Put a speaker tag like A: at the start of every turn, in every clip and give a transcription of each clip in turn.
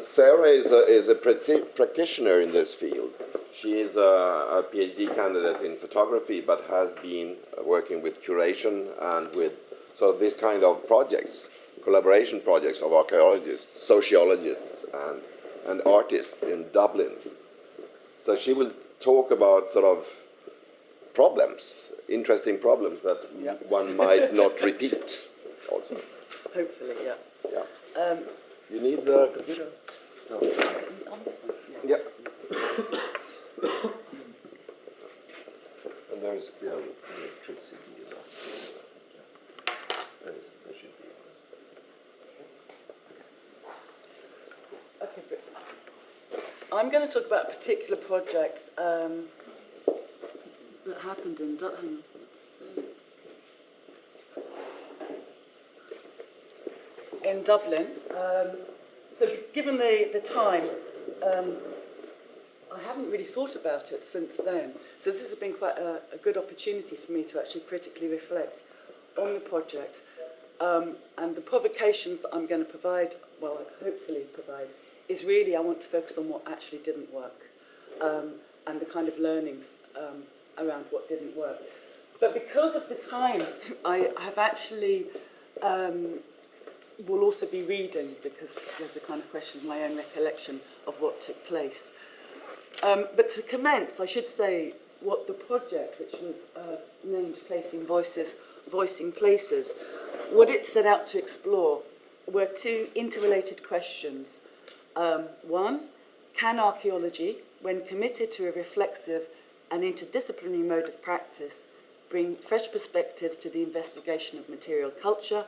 A: Sarah is a practitioner in this field. She is a PhD candidate in photography, but has been working with curation and with this kind of projects, collaboration projects of archaeologists, sociologists, and artists in Dublin. So she will talk about sort of problems, interesting problems that one might not repeat also.
B: Hopefully, yeah.
A: Yeah. You need the computer?
B: So, on this one?
A: Yeah. And there's the electricity. There should be.
B: Okay, good. I'm going to talk about a particular project that happened in Dublin. In Dublin. So given the time, I haven't really thought about it since then. So this has been quite a good opportunity for me to actually critically reflect on the project. And the provocations that I'm going to provide, well, hopefully provide, is really I want to focus on what actually didn't work and the kind of learnings around what didn't work. But because of the time, I have actually will also be reading, because there's a kind of question of my own recollection of what took place. But to commence, I should say what the project, which was named Placing Voices, Voicing Places, what it set out to explore were two interrelated questions. One, can archaeology, when committed to a reflexive and interdisciplinary mode of practice, bring fresh perspectives to the investigation of material culture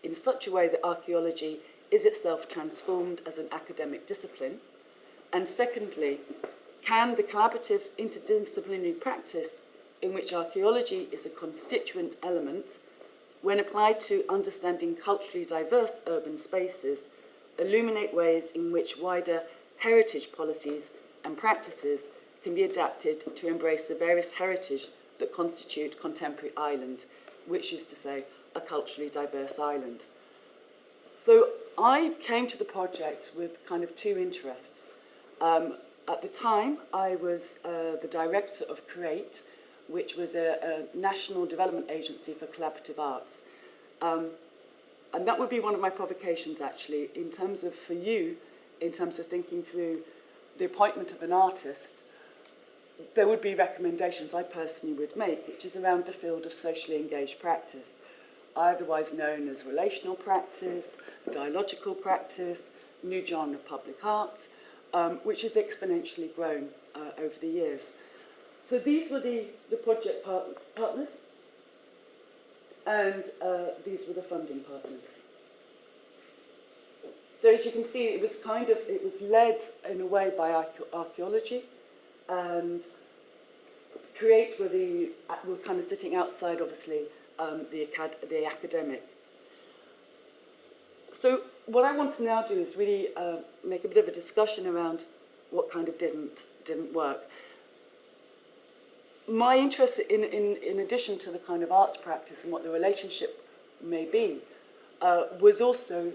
B: in such a way that archaeology is itself transformed as an academic discipline? And secondly, can the collaborative interdisciplinary practice in which archaeology is a constituent element, when applied to understanding culturally diverse urban spaces, illuminate ways in which wider heritage policies and practices can be adapted to embrace the various heritage that constitute contemporary Ireland, which is to say, a culturally diverse island. So I came to the project with kind of two interests. At the time, I was the director of CREATE, which was a national development agency for collaborative arts. And that would be one of my provocations, actually, in terms of, for you, in terms of thinking through the appointment of an artist, there would be recommendations I personally would make, which is around the field of socially engaged practice, otherwise known as relational practice, dialogical practice, new genre of public art, which has exponentially grown over the years. So these were the project partners, and these were the funding partners. So as you can see, it was led in a way by archaeology, and CREATE were kind of sitting outside, obviously, the academic. So what I want to now do is really make a bit of a discussion around what kind of didn't work. My interest, in addition to the kind of arts practice and what the relationship may be, was also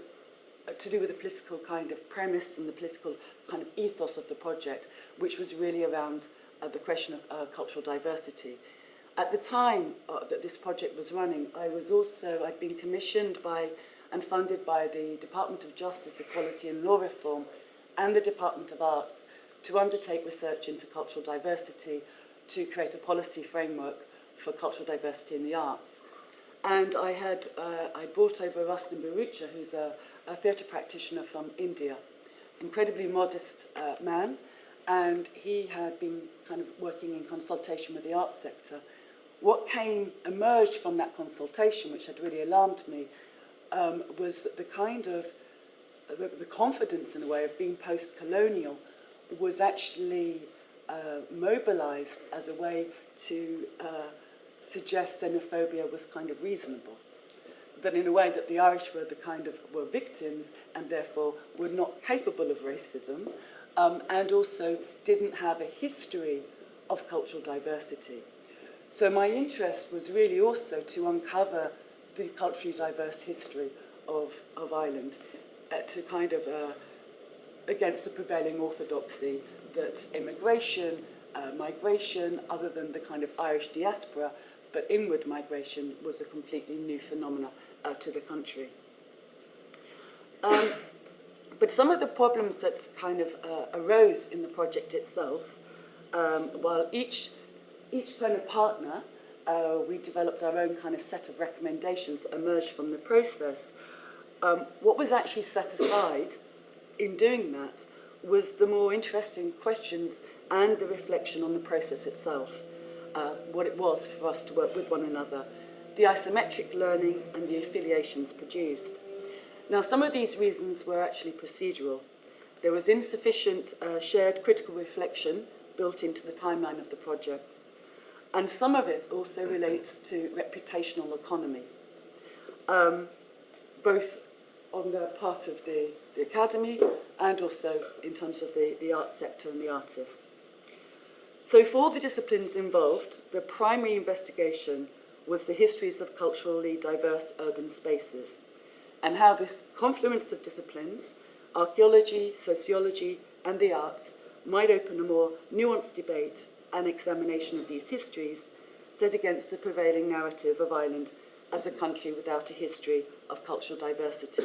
B: to do with the political kind of premise and the political kind of ethos of the project, which was really around the question of cultural diversity. At the time that this project was running, I'd been commissioned by and funded by the Department of Justice, Equality and Law Reform and the Department of Arts to undertake research into cultural diversity, to create a policy framework for cultural diversity in the arts. And I brought over Rustam Barucha, who's a theatre practitioner from India, incredibly modest man, and he had been kind of working in consultation with the arts sector. What emerged from that consultation, which had really alarmed me, was that the kind of the confidence, in a way, of being post-colonial was actually mobilized as a way to suggest xenophobia was kind of reasonable. That in a way that the Irish were victims and therefore were not capable of racism, and also didn't have a history of cultural diversity. So my interest was really also to uncover the culturally diverse history of Ireland, to kind of against the prevailing orthodoxy that immigration, migration, other than the kind of Irish diaspora, but inward migration was a completely new phenomenon to the country. But some of the problems that kind of arose in the project itself, while each kind of partner, we developed our own kind of set of recommendations that emerged from the process. What was actually set aside in doing that was the more interesting questions and the reflection on the process itself, what it was for us to work with one another, the isometric learning and the affiliations produced. Now, some of these reasons were actually procedural. There was insufficient shared critical reflection built into the timeline of the project, and some of it also relates to reputational economy, both on the part of the academy and also in terms of the arts sector and the artists. So for all the disciplines involved, the primary investigation was the histories of culturally diverse urban spaces and how this confluence of disciplines, archaeology, sociology, and the arts, might open a more nuanced debate and examination of these histories set against the prevailing narrative of Ireland as a country without a history of cultural diversity,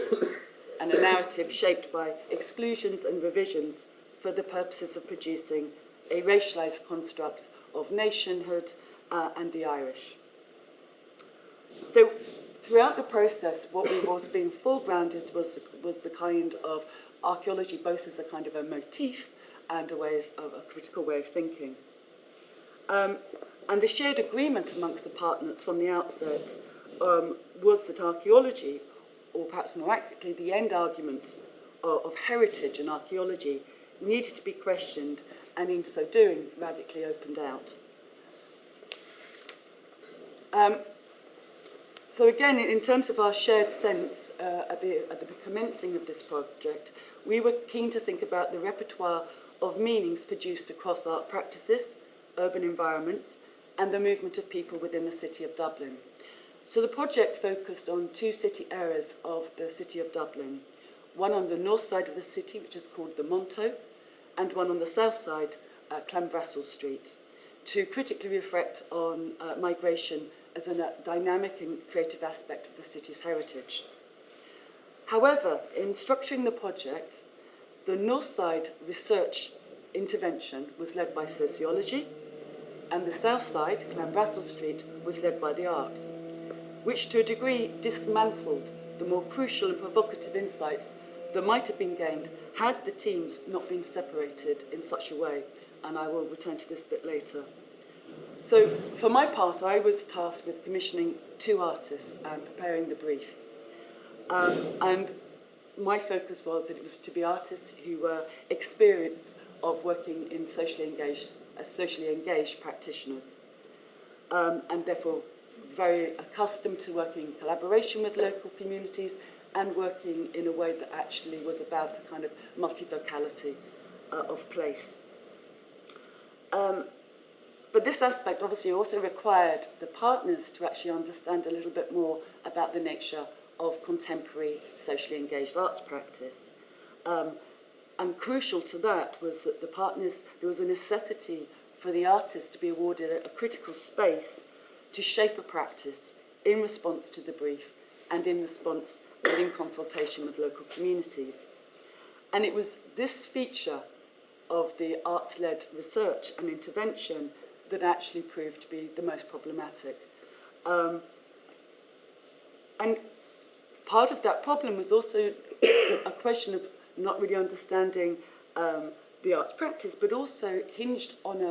B: and a narrative shaped by exclusions and revisions for the purposes of producing a racialised construct of nationhood and the Irish. So throughout the process, what was being foregrounded was the kind of archaeology both as a kind of a motif and of a critical way of thinking. And the shared agreement amongst the partners from the outset was that archaeology, or perhaps more accurately, the end argument of heritage and archaeology, needed to be questioned, and in so doing, radically opened out. So again, in terms of our shared sense at the commencing of this project, we were keen to think about the repertoire of meanings produced across art practices, urban environments, and the movement of people within the city of Dublin. So the project focused on two city areas of the city of Dublin, one on the north side of the city, which is called the Monto, and one on the south side, Clanbrassil Street, to critically reflect on migration as a dynamic and creative aspect of the city's heritage. However, in structuring the project, the north side research intervention was led by sociology, and the south side, Clanbrassil Street, was led by the arts, which to a degree dismantled the more crucial and provocative insights that might have been gained had the teams not been separated in such a way, and I will return to this a bit later. So for my part, I was tasked with commissioning two artists and preparing the brief. And my focus was that it was to be artists who were experienced of working in socially engaged practitioners, and therefore very accustomed to working in collaboration with local communities and working in a way that actually was about a kind of multivocality of place. But this aspect obviously also required the partners to actually understand a little bit more about the nature of contemporary socially engaged arts practice. And crucial to that was that the partners, there was a necessity for the artists to be awarded a critical space to shape a practice in response to the brief and in response and in consultation with local communities. And it was this feature of the arts-led research and intervention that actually proved to be the most problematic. And part of that problem was also a question of not really understanding the arts practice, but also hinged on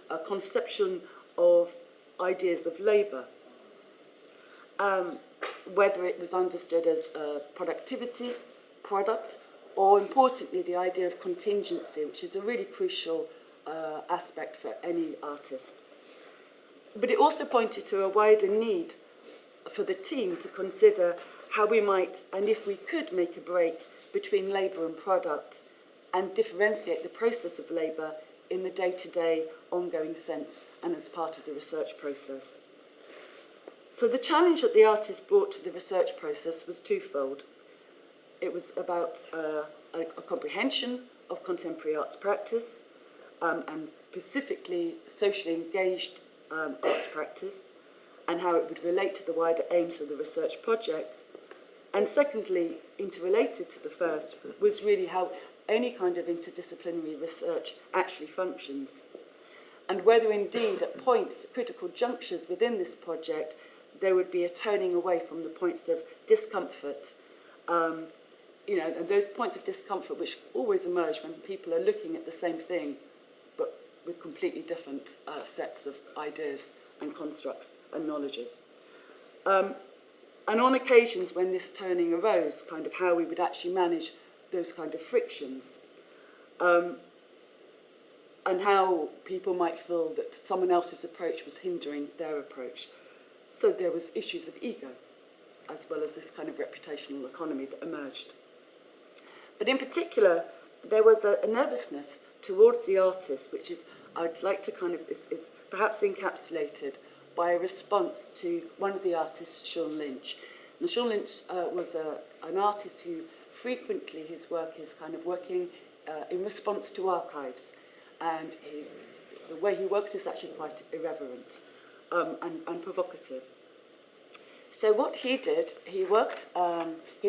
B: a conception of ideas of labour, whether it was understood as productivity, product, or importantly, the idea of contingency, which is a really crucial aspect for any artist. But it also pointed to a wider need for the team to consider how we might, and if we could, make a break between labour and product and differentiate the process of labour in the day-to-day ongoing sense and as part of the research process. So the challenge that the artists brought to the research process was twofold. it was about a comprehension of contemporary arts practice, and specifically socially engaged arts practice, and how it would relate to the wider aims of the research project. And secondly, interrelated to the first, was really how any kind of interdisciplinary research actually functions, and whether indeed at points, critical junctures within this project, there would be a turning away from the points of discomfort, and those points of discomfort which always emerge when people are looking at the same thing, but with completely different sets of ideas and constructs and knowledges. And on occasions when this turning arose, kind of how we would actually manage those kind of frictions, and how people might feel that someone else's approach was hindering their approach. So there was issues of ego, as well as this kind of reputational economy that emerged. But in particular, there was a nervousness towards the artist, which is, I'd like to kind of, is perhaps encapsulated by a response to one of the artists, Sean Lynch. And Sean Lynch was an artist who frequently, his work is kind of working in response to archives. And the way he works is actually quite irreverent and provocative. So what he did, he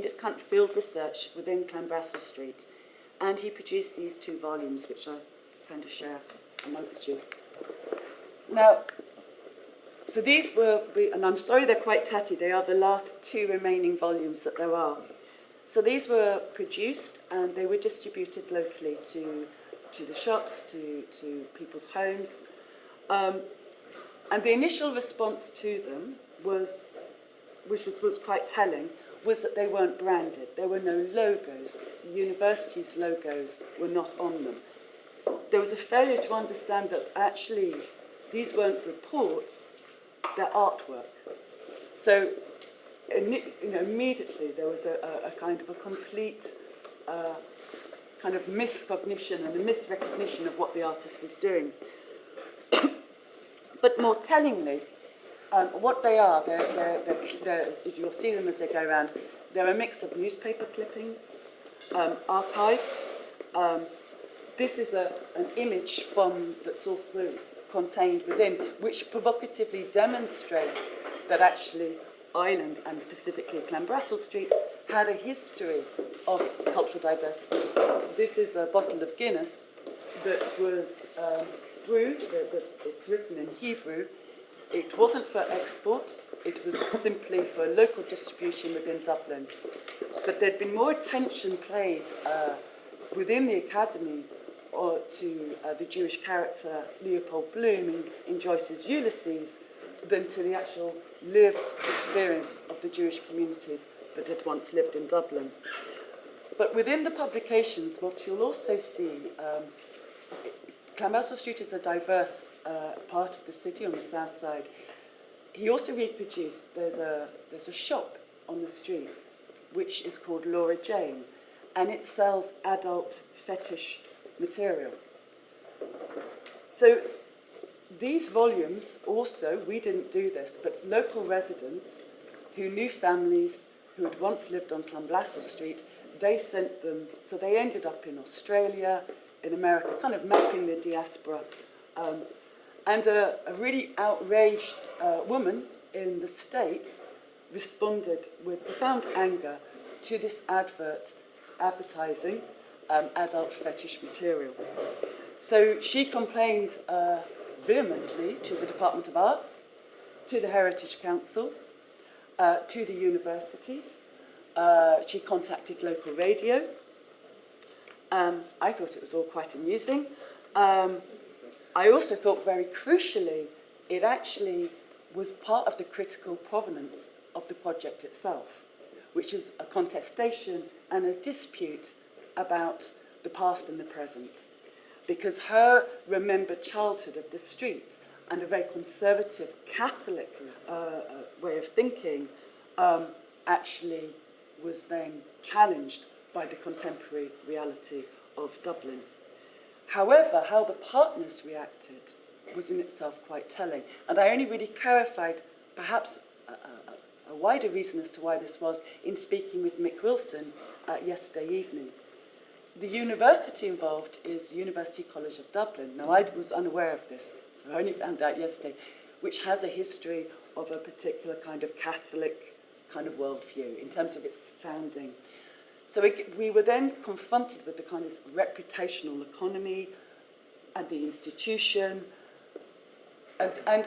B: did kind of field research within Clanbrassil Street, and he produced these 2 volumes, which I kind of share amongst you. Now, so these were, and I'm sorry they're quite tatty, they are the last 2 remaining volumes that there are. So these were produced and they were distributed locally to the shops, to people's homes. And the initial response to them was, which was quite telling, was that they weren't branded. There were no logos. The university's logos were not on them. There was a failure to understand that actually these weren't reports, they're artwork. So immediately there was a kind of a complete kind of miscognition and a misrecognition of what the artist was doing. But more tellingly, what they are, you'll see them as they go around, they're a mix of newspaper clippings, archives. This is an image that's also contained within, which provocatively demonstrates that actually Ireland, and specifically Clanbrassil Street, had a history of cultural diversity. This is a bottle of Guinness that was brewed, it's written in Hebrew. It wasn't for export, it was simply for local distribution within Dublin. But there'd been more attention paid within the Academy to the Jewish character Leopold Bloom in Joyce's Ulysses than to the actual lived experience of the Jewish communities that had once lived in Dublin. But within the publications, what you'll also see, Clanbrassil Street is a diverse part of the city on the south side. He also reproduced, there's a shop on the street which is called Laura Jane, and it sells adult fetish material. So these volumes also, we didn't do this, but local residents who knew families who had once lived on Clanbrassil Street, they sent them, so they ended up in Australia, in America, kind of mapping the diaspora. And a really outraged woman in the States responded with profound anger to this advert advertising adult fetish material. So she complained vehemently to the Department of Arts, to the Heritage Council, to the universities. She contacted local radio. I thought it was all quite amusing. I also thought very crucially, it actually was part of the critical provenance of the project itself, which is a contestation and a dispute about the past and the present. Because her remembered childhood of the street and a very conservative Catholic way of thinking actually was then challenged by the contemporary reality of Dublin. However, how the partners reacted was in itself quite telling. And I only really clarified perhaps a wider reason as to why this was in speaking with Mick Wilson, yesterday evening. The university involved is University College of Dublin. Now, I was unaware of this, so I only found out yesterday, which has a history of a particular kind of Catholic kind of worldview in terms of its founding. So we were then confronted with the kind of reputational economy and the institution. And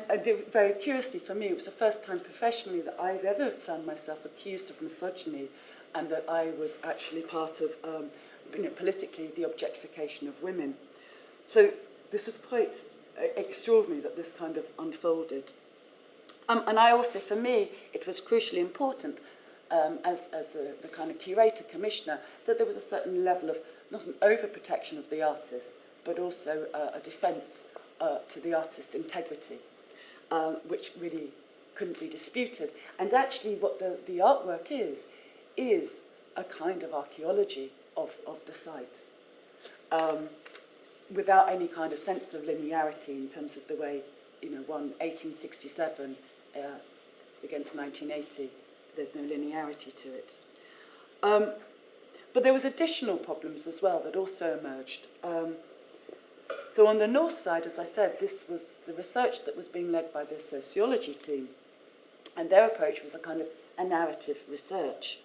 B: very curiously for me, it was the first time professionally that I've ever found myself accused of misogyny, and that I was actually part of, politically, the objectification of women. So this was quite extraordinary that this kind of unfolded. And I also, for me, it was crucially important as the kind of curator commissioner that there was a certain level of not an overprotection of the artist, but also a defence to the artist's integrity, which really couldn't be disputed. And actually what the artwork is a kind of archaeology of the site, without any kind of sense of linearity in terms of the way, 1867 against 1980, there's no linearity to it. But there was additional problems as well that also emerged. So on the north side, as I said, this was the research that was being led by the sociology team, and their approach was a kind of a narrative research.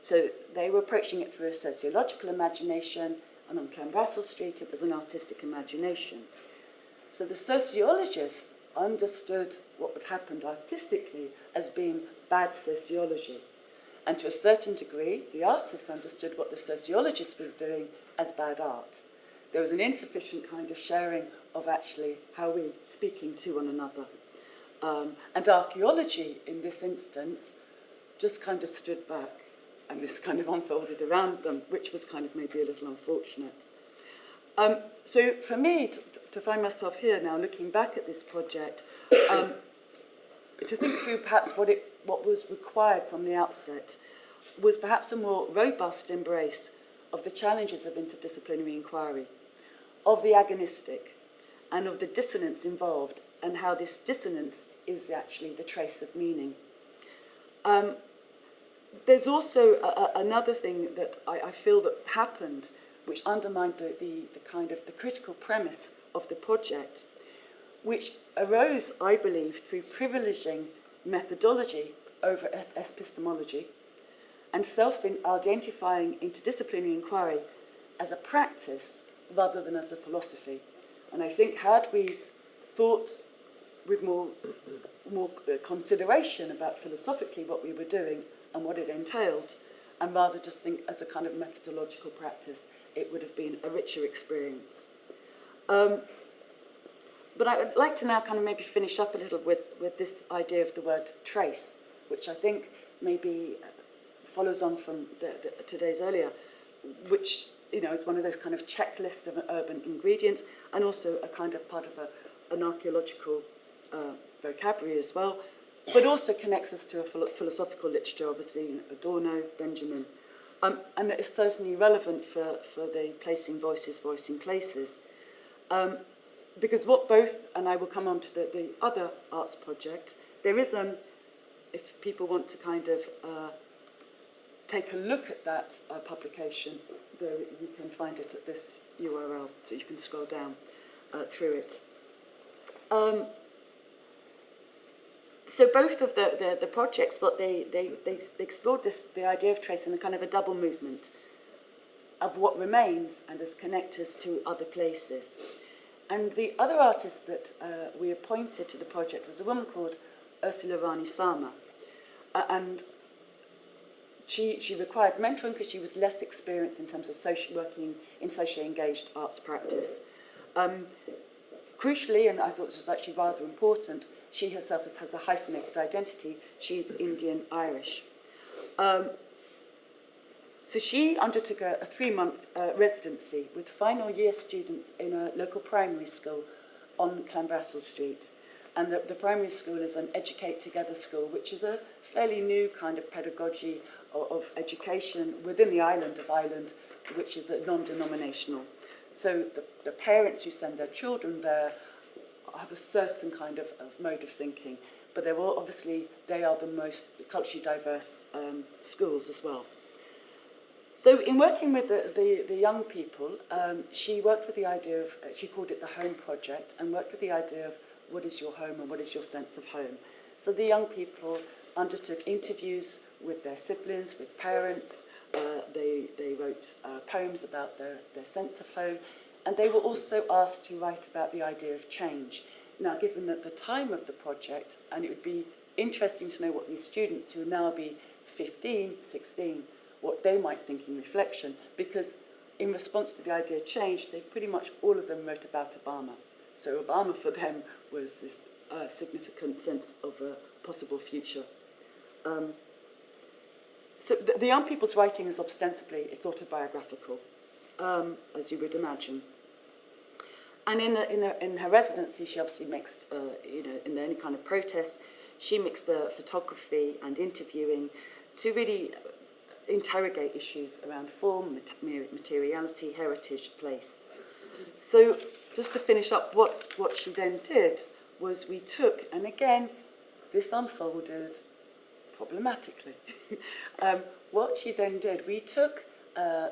B: So they were approaching it through a sociological imagination, and on Clanbrassil Street it was an artistic imagination. So the sociologists understood what had happened artistically as being bad sociology. And to a certain degree, the artists understood what the sociologist was doing as bad art. There was an insufficient kind of sharing of actually how we're speaking to one another. And archaeology, in this instance, just kind of stood back, and this kind of unfolded around them, which was kind of maybe a little unfortunate. So for me, to find myself here now, looking back at this project, to think through perhaps what was required from the outset was perhaps a more robust embrace of the challenges of interdisciplinary inquiry, of the agonistic, and of the dissonance involved, and how this dissonance is actually the trace of meaning. There's also another thing that I feel that happened, which undermined the kind of the critical premise of the project, which arose, I believe, through privileging methodology over epistemology and self-identifying interdisciplinary inquiry as a practice rather than as a philosophy. And I think had we thought with more consideration about philosophically what we were doing and what it entailed, and rather just think as a kind of methodological practice, it would have been a richer experience. But I would like to now kind of maybe finish up a little with this idea of the word trace, which I think maybe follows on from today's earlier, which is one of those kind of checklists of urban ingredients, and also a kind of part of an archaeological vocabulary as well, but also connects us to a philosophical literature, obviously, Adorno, Benjamin, and that is certainly relevant for the placing voices, voicing places. Because what both, and I will come on to the other arts project, there is, if people want to kind of take a look at that publication, you can find it at this URL, so you can scroll down through it. So both of the projects, but they explored the idea of trace in a kind of a double movement of what remains and as connectors to other places. And the other artist that we appointed to the project was a woman called Ursula Rani Sama. And she required mentoring because she was less experienced in terms of working in socially engaged arts practice. Crucially, and I thought this was actually rather important, she herself has a hyphenated identity. She's Indian-Irish. So she undertook a 3-month residency with final year students in a local primary school on Clanbrassil Street. And the primary school is an Educate Together school, which is a fairly new kind of pedagogy of education within the island of Ireland, which is non-denominational. So the parents who send their children there have a certain kind of mode of thinking, but they are the most culturally diverse schools as well. So in working with the young people, she worked with the idea of, she called it the home project, and worked with the idea of what is your home and what is your sense of home. So the young people undertook interviews with their siblings, with parents. They wrote poems about their sense of home, and they were also asked to write about the idea of change. Now, given that the time of the project, and it would be interesting to know what these students who will now be 15, 16, what they might think in reflection, because in response to the idea of change, they pretty much all of them wrote about Obama. So Obama for them was this significant sense of a possible future. So the young people's writing is ostensibly, it's autobiographical, as you would imagine. And in her residency, she obviously mixed, in any kind of protest, she mixed photography and interviewing to really interrogate issues around form, materiality, heritage, place. So just to finish up, what she then did was we took, and again, this unfolded problematically. What she then did, we took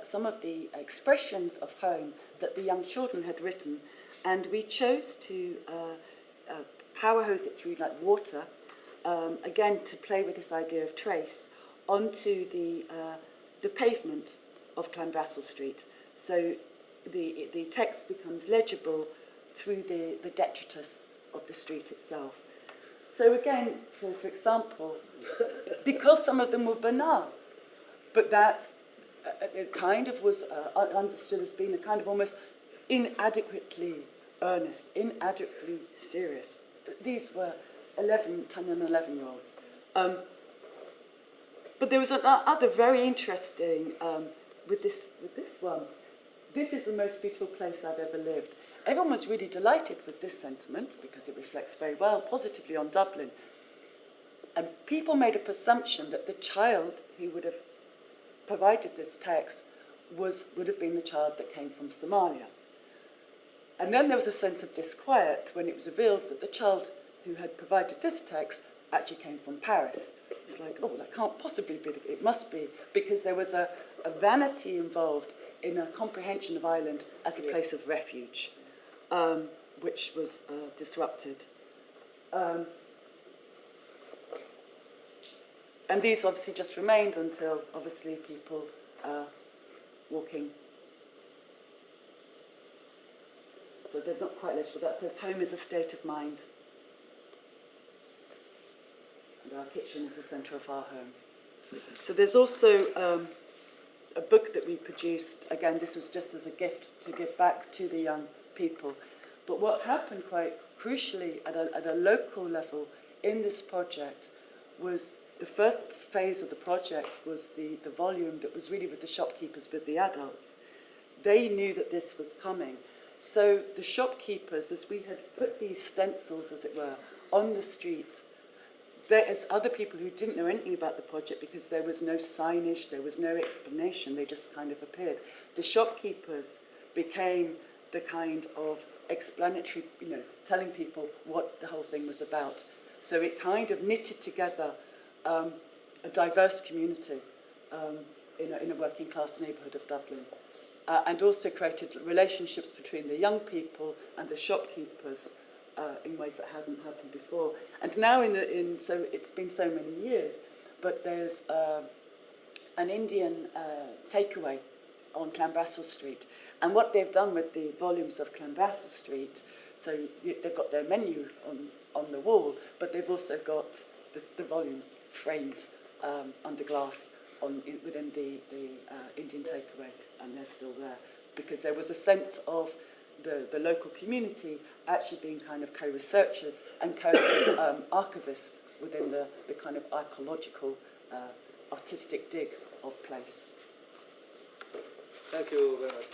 B: some of the expressions of home that the young children had written, and we chose to power hose it through like water, again to play with this idea of trace, onto the pavement of Clanbrassil Street. So the text becomes legible through the detritus of the street itself. So again, so for example, because some of them were banal, but that it kind of was understood as being a kind of almost inadequately earnest, inadequately serious. These were 10 and 11-year-olds. But there was another very interesting, with this one. This is the most beautiful place I've ever lived. Everyone was really delighted with this sentiment because it reflects very well, positively on Dublin. And people made a presumption that the child who would have provided this text would have been the child that came from Somalia. And then there was a sense of disquiet when it was revealed that the child who had provided this text actually came from Paris. It's like, oh, that can't possibly be, it must be, because there was a vanity involved in a comprehension of Ireland as a place of refuge, which was disrupted. And these obviously just remained until, obviously, people walking. So they're not quite legible. That says, home is a state of mind. And our kitchen is the centre of our home. So there's also a book that we produced. Again, this was just as a gift to give back to the young people. But what happened quite crucially at a local level in this project was the first phase of the project was the volume that was really with the shopkeepers, with the adults. They knew that this was coming. So the shopkeepers, as we had put these stencils, as it were, on the street, there's other people who didn't know anything about the project because there was no signage, there was no explanation, they just kind of appeared. The shopkeepers became the kind of explanatory, telling people what the whole thing was about. So it kind of knitted together a diverse community in a working class neighbourhood of Dublin. And also created relationships between the young people and the shopkeepers in ways that hadn't happened before. And now so it's been so many years, but there's an Indian takeaway on Clanbrassil Street. And what they've done with the volumes of Clanbrassil Street, so they've got their menu on the wall, but they've also got the volumes framed under glass within the Indian takeaway, and they're still there. Because there was a sense of the local community actually being kind of co-researchers and co-archivists within the kind of archaeological, artistic dig of place.
C: Thank you very much.